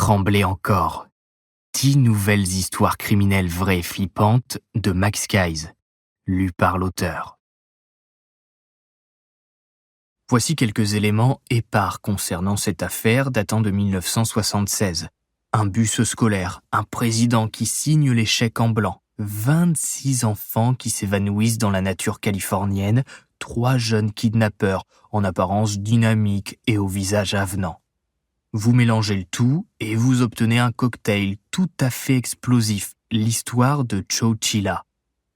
Tremblez encore. 10 nouvelles histoires criminelles vraies et flippantes de Max Keyes, lues par l'auteur. Voici quelques éléments épars concernant cette affaire datant de 1976. Un bus scolaire, un président qui signe les chèques en blanc, 26 enfants qui s'évanouissent dans la nature californienne, 3 jeunes kidnappeurs, en apparence dynamiques et au visage avenant. Vous mélangez le tout et vous obtenez un cocktail tout à fait explosif, l'histoire de Chowchilla.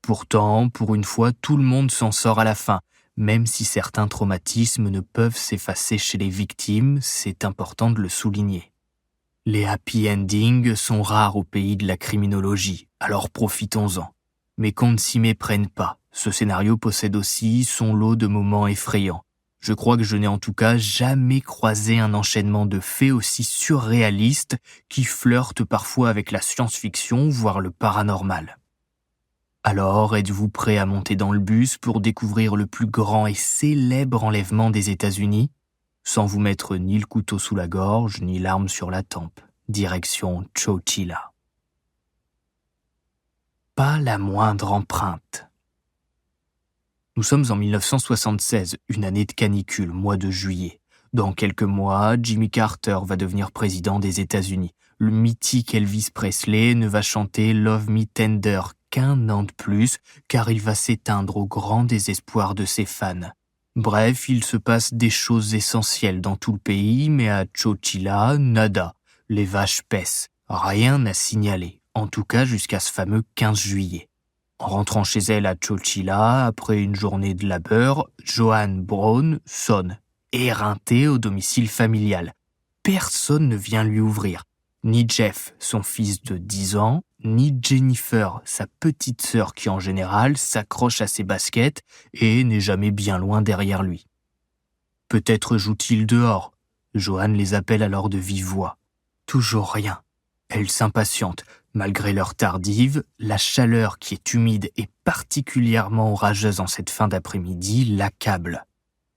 Pourtant, pour une fois, tout le monde s'en sort à la fin. Même si certains traumatismes ne peuvent s'effacer chez les victimes, c'est important de le souligner. Les happy endings sont rares au pays de la criminologie, alors profitons-en. Mais qu'on ne s'y méprenne pas, ce scénario possède aussi son lot de moments effrayants. Je crois que je n'ai en tout cas jamais croisé un enchaînement de faits aussi surréaliste qui flirte parfois avec la science-fiction, voire le paranormal. Alors, êtes-vous prêt à monter dans le bus pour découvrir le plus grand et célèbre enlèvement des États-Unis ? Sans vous mettre ni le couteau sous la gorge, ni l'arme sur la tempe. Direction Chowchilla. Pas la moindre empreinte. Nous sommes en 1976, une année de canicule, mois de juillet. Dans quelques mois, Jimmy Carter va devenir président des États-Unis. Le mythique Elvis Presley ne va chanter Love Me Tender qu'un an de plus, car il va s'éteindre au grand désespoir de ses fans. Bref, il se passe des choses essentielles dans tout le pays, mais à Chowchilla, nada. Les vaches paissent. Rien à signaler, en tout cas jusqu'à ce fameux 15 juillet. En rentrant chez elle à Chowchilla, après une journée de labeur, Joanne Brown sonne, éreintée au domicile familial. Personne ne vient lui ouvrir. Ni Jeff, son fils de 10 ans, ni Jennifer, sa petite sœur qui en général s'accroche à ses baskets et n'est jamais bien loin derrière lui. Peut-être joue-t-il dehors. Joanne les appelle alors de vive voix. Toujours rien. Elle s'impatiente. Malgré l'heure tardive, la chaleur qui est humide et particulièrement orageuse en cette fin d'après-midi l'accable.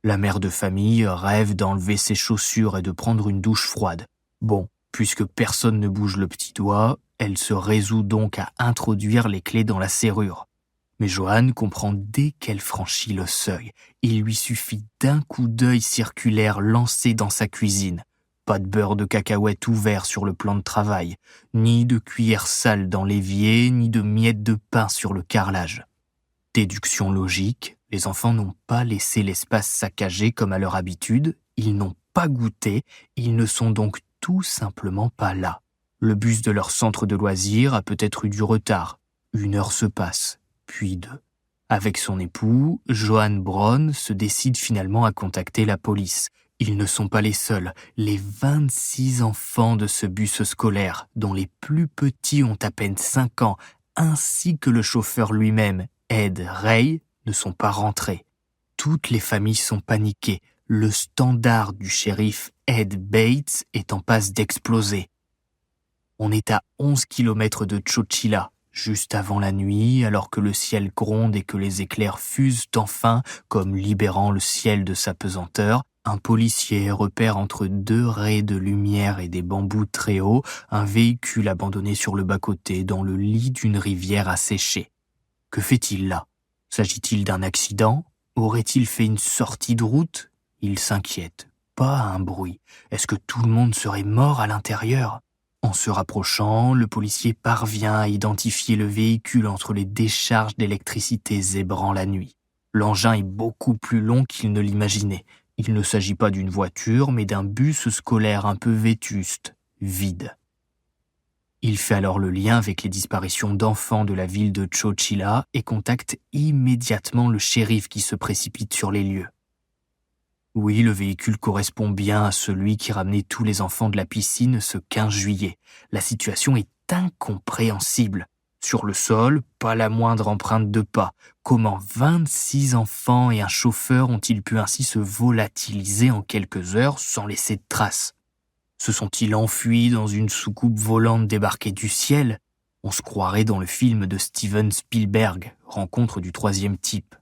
La mère de famille rêve d'enlever ses chaussures et de prendre une douche froide. Bon, puisque personne ne bouge le petit doigt, elle se résout donc à introduire les clés dans la serrure. Mais Joanne comprend dès qu'elle franchit le seuil. Il lui suffit d'un coup d'œil circulaire lancé dans sa cuisine. Pas de beurre de cacahuète ouvert sur le plan de travail, ni de cuillère sale dans l'évier, ni de miettes de pain sur le carrelage. Déduction logique, les enfants n'ont pas laissé l'espace saccagé comme à leur habitude, ils n'ont pas goûté, ils ne sont donc tout simplement pas là. Le bus de leur centre de loisirs a peut-être eu du retard. 1 heure se passe, puis 2. Avec son époux, Joanne Brown se décide finalement à contacter la police. Ils ne sont pas les seuls. Les 26 enfants de ce bus scolaire, dont les plus petits ont à peine 5 ans, ainsi que le chauffeur lui-même, Ed Ray, ne sont pas rentrés. Toutes les familles sont paniquées. Le standard du shérif Ed Bates est en passe d'exploser. On est à 11 km de Chowchilla, juste avant la nuit, alors que le ciel gronde et que les éclairs fusent enfin, comme libérant le ciel de sa pesanteur. Un policier repère entre 2 raies de lumière et des bambous très hauts un véhicule abandonné sur le bas-côté dans le lit d'une rivière asséchée. Que fait-il là ? S'agit-il d'un accident ? Aurait-il fait une sortie de route ? Il s'inquiète. Pas un bruit. Est-ce que tout le monde serait mort à l'intérieur ? En se rapprochant, le policier parvient à identifier le véhicule entre les décharges d'électricité zébrant la nuit. L'engin est beaucoup plus long qu'il ne l'imaginait. Il ne s'agit pas d'une voiture, mais d'un bus scolaire un peu vétuste, vide. Il fait alors le lien avec les disparitions d'enfants de la ville de Chowchilla et contacte immédiatement le shérif qui se précipite sur les lieux. Oui, le véhicule correspond bien à celui qui ramenait tous les enfants de la piscine ce 15 juillet. La situation est incompréhensible. Sur le sol, pas la moindre empreinte de pas. Comment 26 enfants et un chauffeur ont-ils pu ainsi se volatiliser en quelques heures sans laisser de traces ? Se sont-ils enfuis dans une soucoupe volante débarquée du ciel ? On se croirait dans le film de Steven Spielberg, Rencontre du troisième type.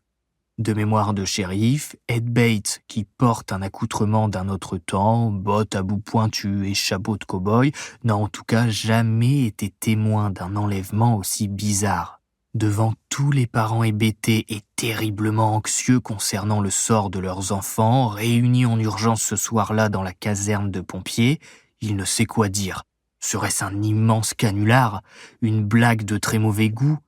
De mémoire de shérif, Ed Bates, qui porte un accoutrement d'un autre temps, bottes à bout pointu et chapeau de cow-boy, n'a en tout cas jamais été témoin d'un enlèvement aussi bizarre. Devant tous les parents hébétés et terriblement anxieux concernant le sort de leurs enfants, réunis en urgence ce soir-là dans la caserne de pompiers, il ne sait quoi dire. Serait-ce un immense canular? Une blague de très mauvais goût?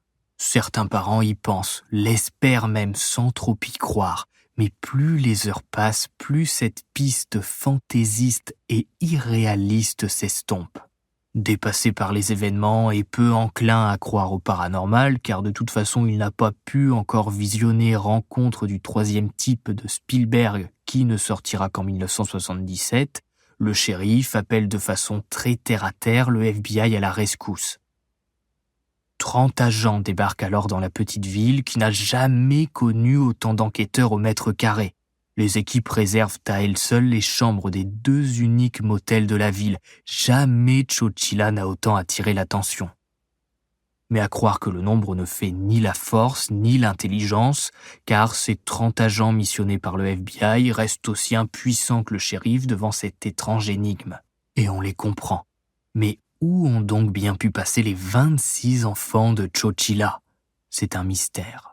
Certains parents y pensent, l'espèrent même sans trop y croire. Mais plus les heures passent, plus cette piste fantaisiste et irréaliste s'estompe. Dépassé par les événements et peu enclin à croire au paranormal, car de toute façon il n'a pas pu encore visionner Rencontre du troisième type de Spielberg qui ne sortira qu'en 1977, le shérif appelle de façon très terre-à-terre le FBI à la rescousse. 30 agents débarquent alors dans la petite ville qui n'a jamais connu autant d'enquêteurs au mètre carré. Les équipes réservent à elles seules les chambres des 2 uniques motels de la ville. Jamais Chowchilla n'a autant attiré l'attention. Mais à croire que le nombre ne fait ni la force ni l'intelligence, car ces 30 agents missionnés par le FBI restent aussi impuissants que le shérif devant cette étrange énigme. Et on les comprend. Mais où ont donc bien pu passer les 26 enfants de Chowchilla? C'est un mystère.